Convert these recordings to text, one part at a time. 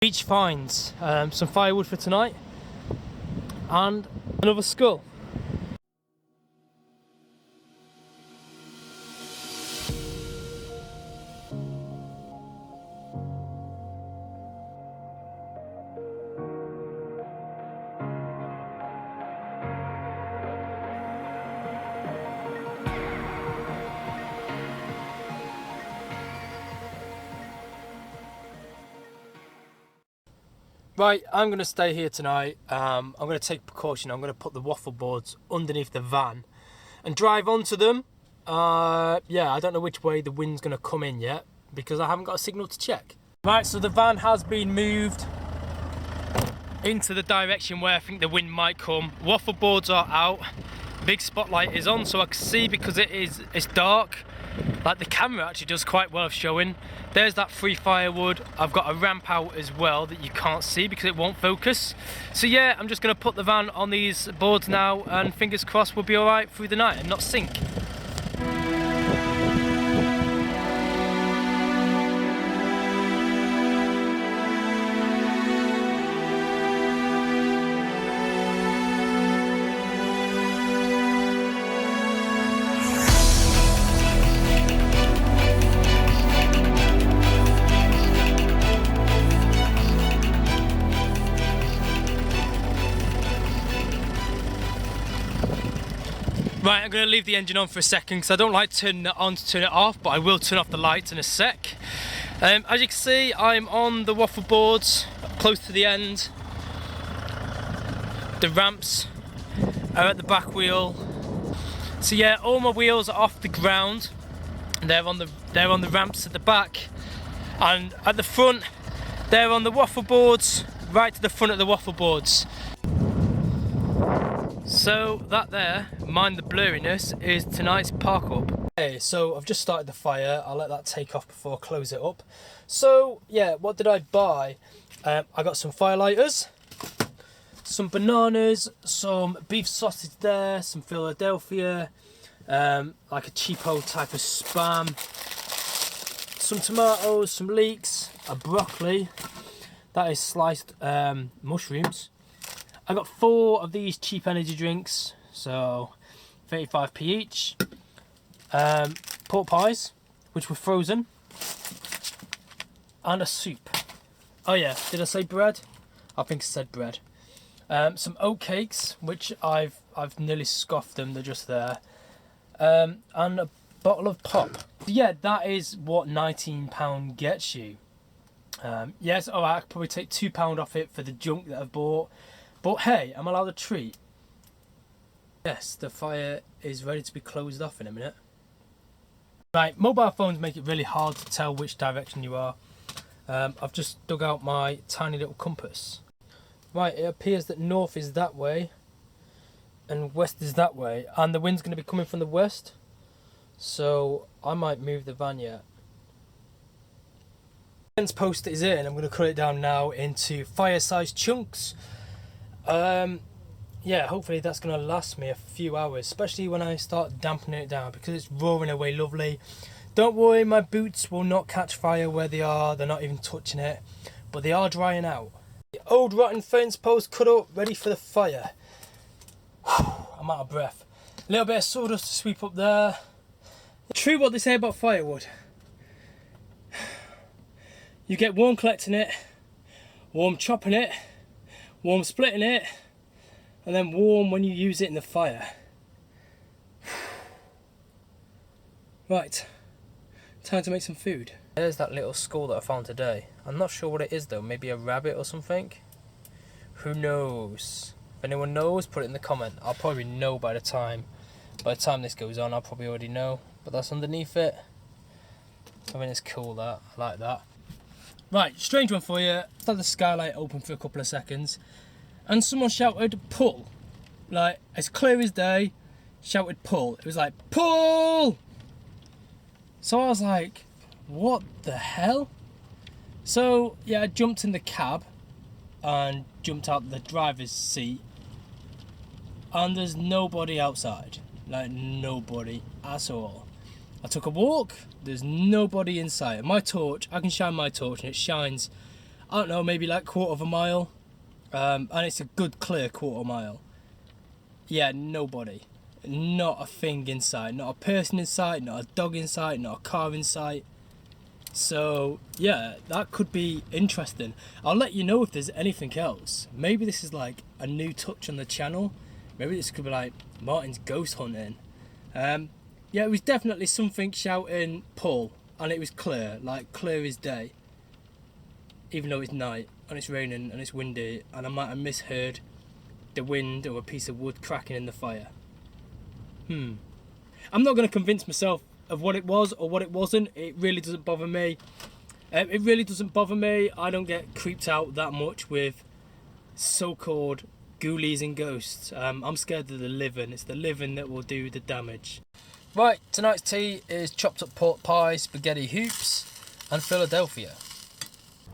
Beach finds some firewood for tonight and another skull. Right, I'm going to stay here tonight. I'm going to take precaution. I'm going to put the waffle boards underneath the van and drive onto them. Yeah, I don't know which way the wind's going to come in yet because I haven't got a signal to check. Right, so the van has been moved into the direction where I think the wind might come. Waffle boards are out. Big spotlight is on so I can see because it's dark. Like the camera actually does quite well of showing. There's that free firewood. I've got a ramp out as well that you can't see because it won't focus. So yeah, I'm just going to put the van on these boards now and fingers crossed we'll be alright through the night and not sink. Right, I'm going to leave the engine on for a second because I don't like turning it on to turn it off, but I will turn off the lights in a sec. As you can see, I'm on the waffle boards, close to the end. The ramps are at the back wheel. So yeah, all my wheels are off the ground. They're on the ramps at the back, and at the front, they're on the waffle boards, right to the front of the waffle boards. So that there, mind the blurriness, is tonight's park up. Okay, so I've just started the fire. I'll let that take off before I close it up. So yeah, what did I buy? I got some firelighters, some bananas, some beef sausage there, some Philadelphia, like a cheapo type of Spam, some tomatoes, some leeks, a broccoli, that is sliced mushrooms. I got 4 of these cheap energy drinks, so 35p each. Pork pies, which were frozen, and a soup. Oh yeah, did I say bread? I think I said bread. Some oat cakes, which I've nearly scoffed them. They're just there. And a bottle of pop. Yeah, that is what £19 gets you. Yes, alright, I could probably take £2 off it for the junk that I've bought. But hey, I'm allowed a treat. Yes, the fire is ready to be closed off in a minute. Right, mobile phones make it really hard to tell which direction you are. I've just dug out my tiny little compass. Right, it appears that north is that way and west is that way, and the wind's going to be coming from the west, so I might move the van yet. The fence post is in. I'm going to cut it down now into fire-sized chunks. Yeah, hopefully that's going to last me a few hours, especially when I start dampening it down because it's roaring away lovely. Don't worry, my boots will not catch fire where they are. They're not even touching it, but they are drying out. The old rotten fence post cut up, ready for the fire. I'm out of breath. A little bit of sawdust to sweep up there. True what they say about firewood. You get warm collecting it, warm chopping it, warm splitting it, and then warm when you use it in the fire. Right, time to make some food. There's that little skull that I found today. I'm not sure what it is though, maybe a rabbit or something? Who knows? If anyone knows, put it in the comment. I'll probably know by the time this goes on, I'll probably already know. But that's underneath it. I mean, it's cool that, I like that. Right, strange one for you. I've had the skylight open for a couple of seconds and someone shouted pull. Like, as clear as day, shouted pull. It was like, pull! So I was like, what the hell? So yeah, I jumped in the cab and jumped out the driver's seat, and there's nobody outside. Like, nobody at all. I took a walk, there's nobody in sight. My torch, I can shine my torch and it shines I don't know, maybe like quarter of a mile. And it's a good clear quarter mile. Yeah, nobody. Not a thing in sight. Not a person in sight, not a dog in sight, not a car in sight. So, yeah, that could be interesting. I'll let you know if there's anything else. Maybe this is like a new touch on the channel. Maybe this could be like Martin's ghost hunting. Yeah, it was definitely something shouting pull. And it was clear, like clear as day. Even though it's night and it's raining and it's windy. And I might have misheard the wind or a piece of wood cracking in the fire. I'm not going to convince myself of what it was or what it wasn't. It really doesn't bother me. It really doesn't bother me. I don't get creeped out that much with so-called ghoulies and ghosts. I'm scared of the living. It's the living that will do the damage. Right, tonight's tea is chopped up pork pie, spaghetti hoops and Philadelphia.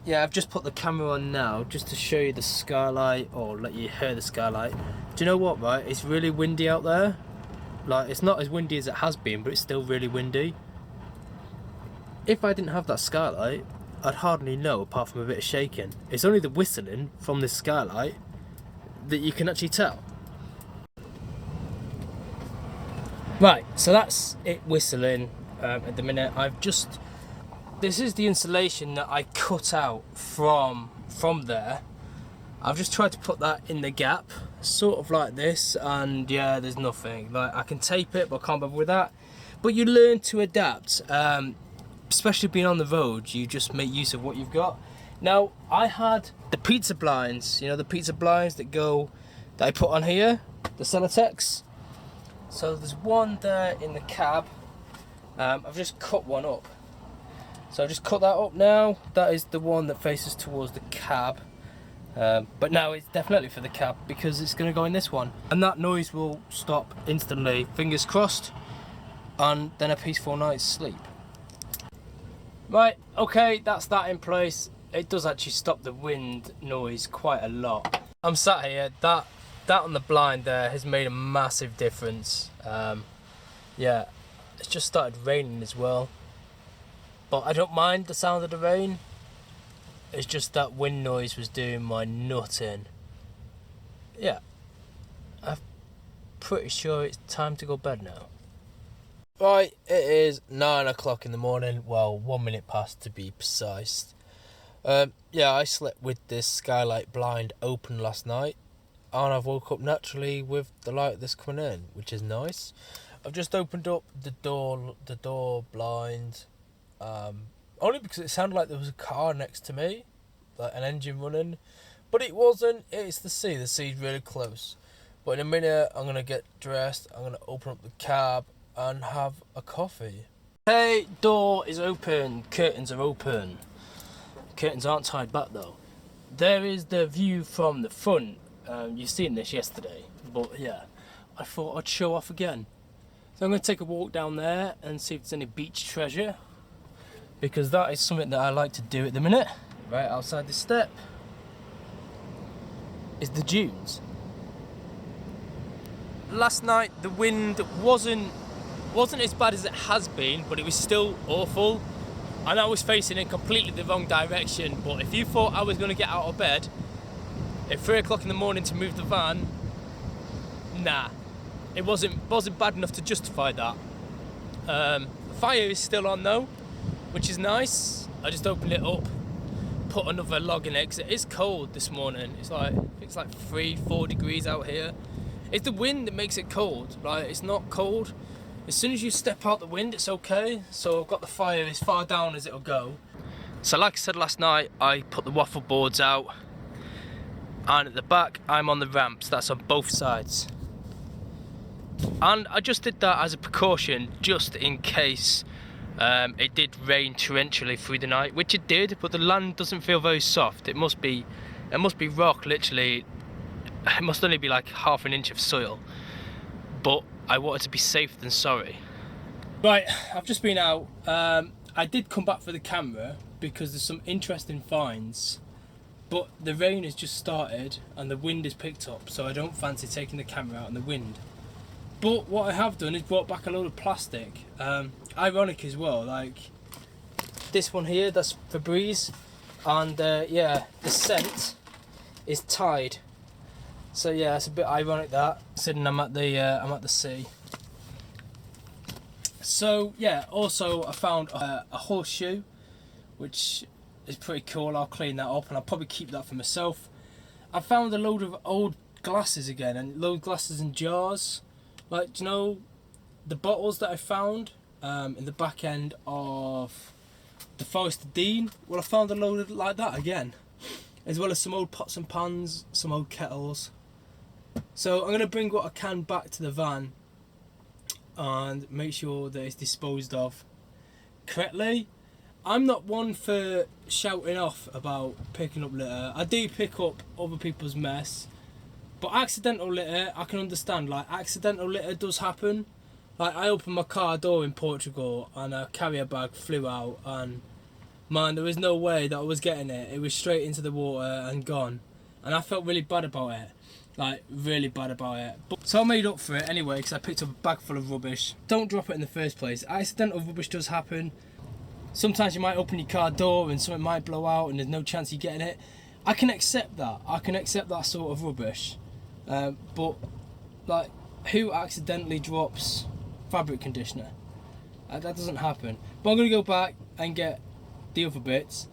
Yeah, I've just put the camera on now just to show you the skylight or let you hear the skylight. Do you know what, right? It's really windy out there. Like, it's not as windy as it has been, but it's still really windy. If I didn't have that skylight, I'd hardly know apart from a bit of shaking. It's only the whistling from this skylight that you can actually tell. Right, so that's it whistling at the minute. This is the insulation that I cut out from there. I've just tried to put that in the gap, sort of like this, and yeah, there's nothing. Like, I can tape it, but I can't bother with that. But you learn to adapt, especially being on the road. You just make use of what you've got. Now, I had the pizza blinds, you know, the pizza blinds that I put on here, the Celotex. So there's one there in the cab. I've just cut one up. So I've just cut that up now. That is the one that faces towards the cab. But now it's definitely for the cab because it's going to go in this one. And that noise will stop instantly, fingers crossed, and then a peaceful night's sleep. Right, okay, that's that in place. It does actually stop the wind noise quite a lot. I'm sat here, that on the blind there has made a massive difference. Yeah, it's just started raining as well. But I don't mind the sound of the rain. It's just that wind noise was doing my nut in. Yeah, I'm pretty sure it's time to go bed now. Right, it is 9 o'clock in the morning. Well, 1 minute past to be precise. Yeah, I slept with this skylight blind open last night. And I've woke up naturally with the light that's coming in, which is nice. I've just opened up the door blind. Only because it sounded like there was a car next to me, like an engine running, but it wasn't. It's the sea. The sea's really close. But in a minute, I'm gonna get dressed. I'm gonna open up the cab and have a coffee. Hey, door is open. Curtains are open. Curtains aren't tied back though. There is the view from the front. You've seen this yesterday, but yeah, I thought I'd show off again. So I'm gonna take a walk down there and see if there's any beach treasure, because that is something that I like to do at the minute. Right outside the step is the dunes. Last night the wind wasn't as bad as it has been, but it was still awful. And I was facing in completely the wrong direction. But if you thought I was going to get out of bed at 3 o'clock in the morning to move the van, nah, it wasn't bad enough to justify that. The fire is still on though, which is nice. I just opened it up, put another log in it, because it is cold this morning. It's like 3-4 degrees out here. It's the wind that makes it cold. Like, it's not cold. As soon as you step out the wind, it's okay. So I've got the fire as far down as it'll go. So like I said last night, I put the waffle boards out, and at the back I'm on the ramps. That's on both sides. And I just did that as a precaution, just in case it did rain torrentially through the night, which it did, but the land doesn't feel very soft. It must be rock, literally. It must only be like half an inch of soil. But I wanted to be safe than sorry. Right, I've just been out. I did come back for the camera because there's some interesting finds, but the rain has just started and the wind has picked up, so I don't fancy taking the camera out in the wind. But what I have done is brought back a load of plastic. Ironic as well, like this one here, that's Febreze. and yeah, the scent is tied. So yeah, it's a bit ironic that considering I'm at the sea. So yeah, also I found a horseshoe, which is pretty cool. I'll clean that up and I'll probably keep that for myself. I found a load of old glasses again, and load glasses and jars. Like, do you know the bottles that I found in the back end of the Forest of Dean? Well, I found a load of like that again, as well as some old pots and pans, some old kettles. So I'm going to bring what I can back to the van and make sure that it's disposed of correctly. I'm not one for shouting off about picking up litter. I do pick up other people's mess, but accidental litter I can understand. Like, accidental litter does happen. Like, I opened my car door in Portugal and a carrier bag flew out, and man, there was no way that I was getting it. It was straight into the water and gone, and I felt really bad about it. Like, really bad about it. So I made up for it anyway, because I picked up a bag full of rubbish. Don't drop it in the first place. Accidental rubbish does happen. Sometimes you might open your car door and something might blow out and there's no chance of getting it. I can accept that. I can accept that sort of rubbish. But, like, who accidentally drops fabric conditioner? That doesn't happen. But I'm going to go back and get the other bits.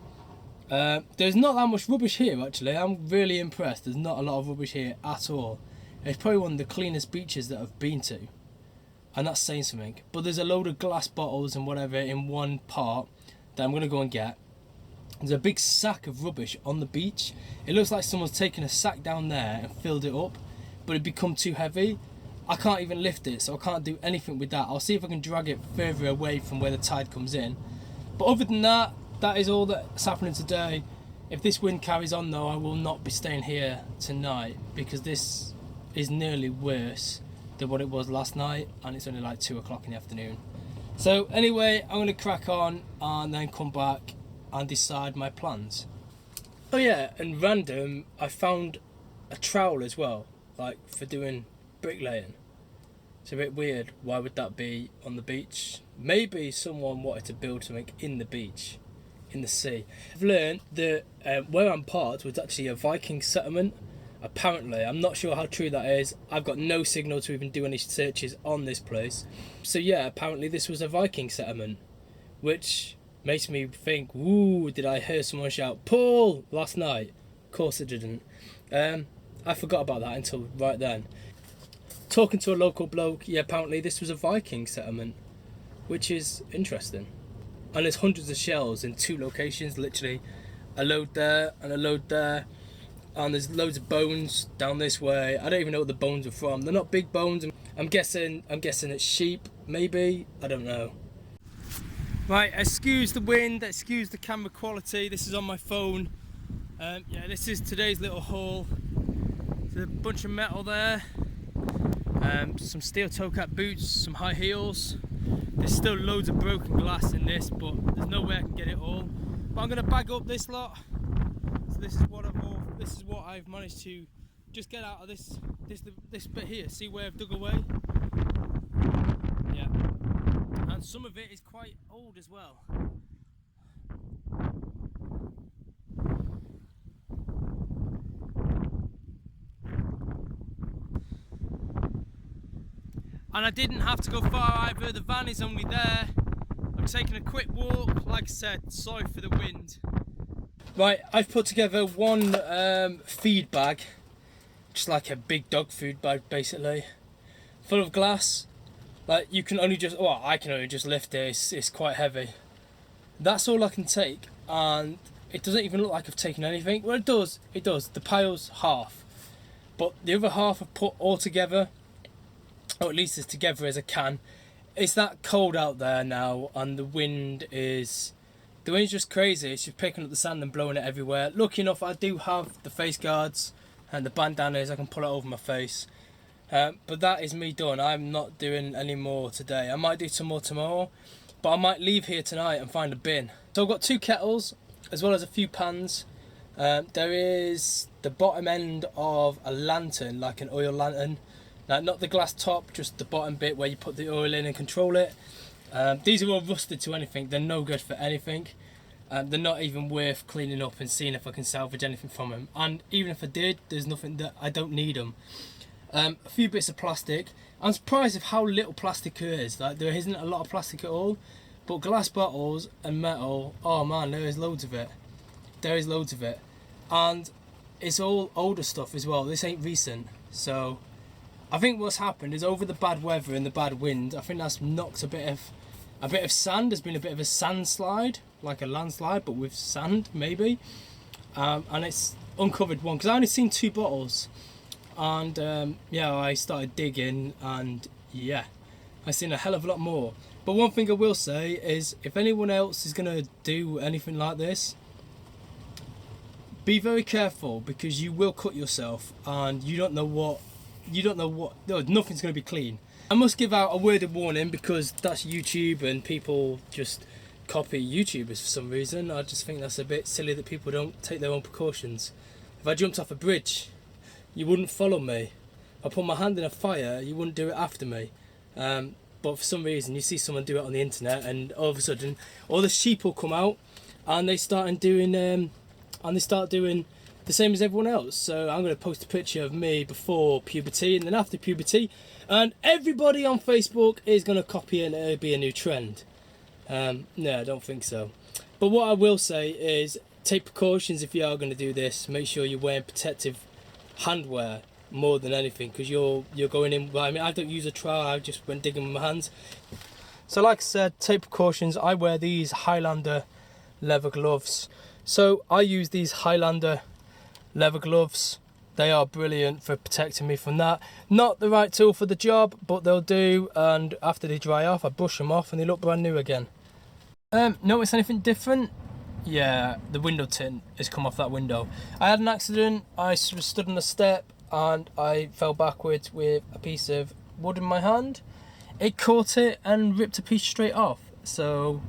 There's not that much rubbish here, actually. I'm really impressed. There's not a lot of rubbish here at all. It's probably one of the cleanest beaches that I've been to, and that's saying something. But there's a load of glass bottles and whatever in one part that I'm going to go and get. There's a big sack of rubbish on the beach. It looks like someone's taken a sack down there and filled it up, but it become too heavy. I can't even lift it, so I can't do anything with that. I'll see if I can drag it further away from where the tide comes in. But other than that, that is all that's happening today. If this wind carries on though, I will not be staying here tonight, because this is nearly worse than what it was last night, and it's only like 2 o'clock in the afternoon. So anyway, I'm going to crack on and then come back and decide my plans. Oh yeah, and random, I found a trowel as well, like for doing bricklaying. It's a bit weird. Why would that be on the beach? Maybe someone wanted to build something in the beach, in the sea. I've learned that where I'm parked was actually a Viking settlement. Apparently, I'm not sure how true that is. I've got no signal to even do any searches on this place. So yeah, apparently this was a Viking settlement, which makes me think, ooh, did I hear someone shout, "Paul!" last night? Of course I didn't. I forgot about that until right then. Talking to a local bloke, yeah, apparently this was a Viking settlement, which is interesting. And there's hundreds of shells in 2 locations, literally a load there and a load there. And there's loads of bones down this way. I don't even know what the bones are from. They're not big bones. I'm guessing it's sheep, maybe. I don't know. Right, excuse the wind, excuse the camera quality. This is on my phone. Yeah, this is today's little haul. There's a bunch of metal there. Some steel toe cap boots, some high heels. There's still loads of broken glass in this, but there's no way I can get it all. But I'm gonna bag up this lot. So this is what I've managed to just get out of this bit here. See where I've dug away? Yeah. And some of it is quite old as well. And I didn't have to go far either. The van is only there. I'm taking a quick walk. Like I said, sorry for the wind. Right, I've put together one feed bag, just like a big dog food bag basically, full of glass. Like, you can only just, well, I can only just lift it. It's quite heavy. That's all I can take, and it doesn't even look like I've taken anything. Well, it does. The pile's half, but the other half I've put all together, or at least as together as I can. It's that cold out there now, and the wind's just crazy. It's just picking up the sand and blowing it everywhere. Lucky enough, I do have the face guards and the bandanas. I can pull it over my face. But that is me done. I'm not doing any more today. I might do some more tomorrow, but I might leave here tonight and find a bin. So I've got 2 kettles, as well as a few pans. There is the bottom end of a lantern, like an oil lantern. Now, not the glass top, just the bottom bit where you put the oil in and control it. These are all rusted to anything. They're no good for anything. They're not even worth cleaning up and seeing if I can salvage anything from them. And even if I did, there's nothing that I don't need them. A few bits of plastic. I'm surprised of how little plastic there is. Like, there isn't a lot of plastic at all. But glass bottles and metal, oh man, there is loads of it. There is loads of it. And it's all older stuff as well. This ain't recent. So I think what's happened is, over the bad weather and the bad wind, I think that's knocked a bit of sand. There's been a bit of a sand slide, like a landslide, but with sand maybe. And it's uncovered one, because I only seen 2 bottles. And yeah, I started digging, and yeah, I seen a hell of a lot more. But one thing I will say is, if anyone else is gonna do anything like this, be very careful, because you will cut yourself, and you don't know what, no, nothing's gonna be clean. I must give out a word of warning, because that's YouTube and people just copy YouTubers for some reason. I just think that's a bit silly that people don't take their own precautions. If I jumped off a bridge, you wouldn't follow me. If I put my hand in a fire, you wouldn't do it after me. But for some reason, you see someone do it on the internet, and all of a sudden, all the sheep will come out, and they start doing the same as everyone else. So I'm going to post a picture of me before puberty and then after puberty, and everybody on Facebook is going to copy it, and it'll be a new trend. No, I don't think so. But what I will say is, take precautions if you are going to do this. Make sure you're wearing protective handwear more than anything, because you're going in. Well, I mean, I don't use a trowel, I just went digging with my hands. So like I said, take precautions. I wear these Highlander leather gloves. So I use these Highlander leather gloves. They are brilliant for protecting me from that. Not the right tool for the job, but they'll do. And after they dry off, I brush them off and they look brand new again. Notice anything different? Yeah, the window tint has come off that window. I had an accident. I stood on a step and I fell backwards with a piece of wood in my hand. It caught it and ripped a piece straight off. So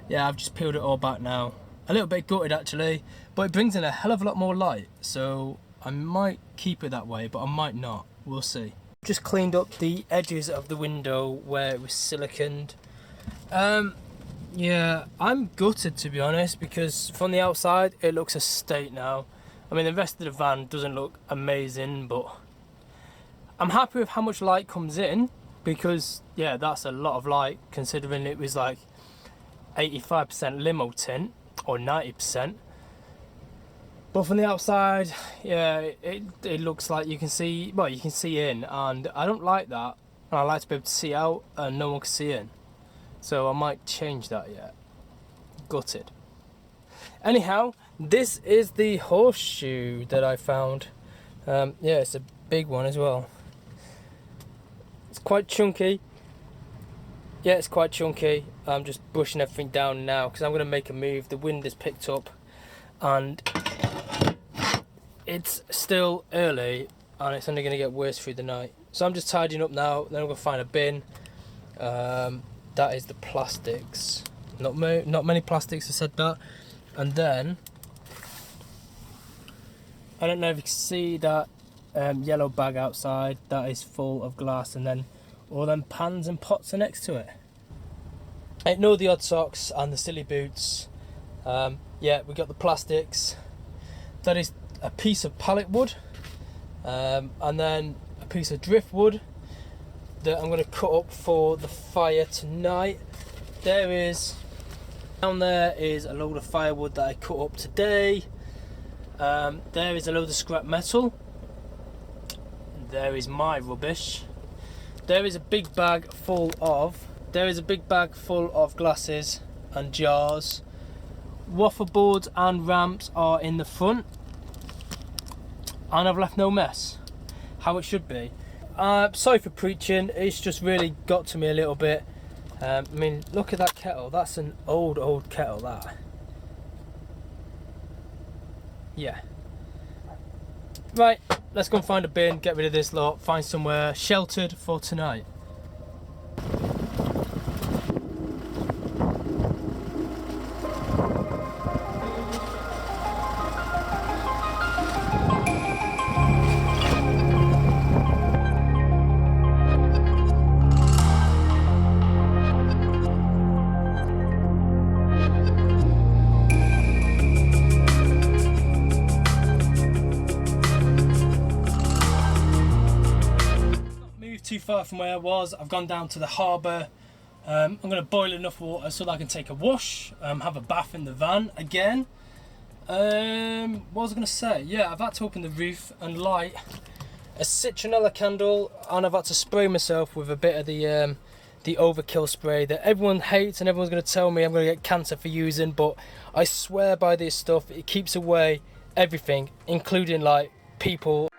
yeah, I've just peeled it all back now. A little bit gutted actually, but it brings in a hell of a lot more light. So I might keep it that way, but I might not. We'll see. Just cleaned up the edges of the window where it was siliconed. Yeah, I'm gutted to be honest, because from the outside it looks a state now. I mean, the rest of the van doesn't look amazing, but I'm happy with how much light comes in, because yeah, that's a lot of light considering it was like 85% limo tint or 90%. But from the outside, yeah, it looks like you can see, well, you can see in, and I don't like that. And I like to be able to see out and no one can see in. So I might change that yet. Gutted. Anyhow, this is the horseshoe that I found. Yeah, it's a big one as well. It's quite chunky. Yeah, it's quite chunky. I'm just brushing everything down now because I'm going to make a move. The wind has picked up and it's still early and it's only going to get worse through the night. So I'm just tidying up now. Then I'm going to find a bin. That is the plastics. Not many plastics, I said that. And then, I don't know if you can see that yellow bag outside. That is full of glass, and then all them pans and pots are next to it. I ignore the odd socks and the silly boots. Yeah, we got the plastics. That is a piece of pallet wood, and then a piece of driftwood that I'm going to cut up for the fire tonight. Down there is a load of firewood that I cut up today. There is a load of scrap metal. There is my rubbish. There is a big bag full of glasses and jars. Waffle boards and ramps are in the front, and I've left no mess. How it should be. Sorry for preaching, it's just really got to me a little bit. I mean, look at that kettle. That's an old kettle, that. Yeah. Right, let's go and find a bin, get rid of this lot, find somewhere sheltered for tonight. too far from where I was. I've gone down to the harbour. I'm going to boil enough water so that I can take a wash, have a bath in the van again. What was I going to say? Yeah, I've had to open the roof and light a citronella candle, and I've had to spray myself with a bit of the overkill spray that everyone hates, and everyone's going to tell me I'm going to get cancer for using, but I swear by this stuff. It keeps away everything, including like people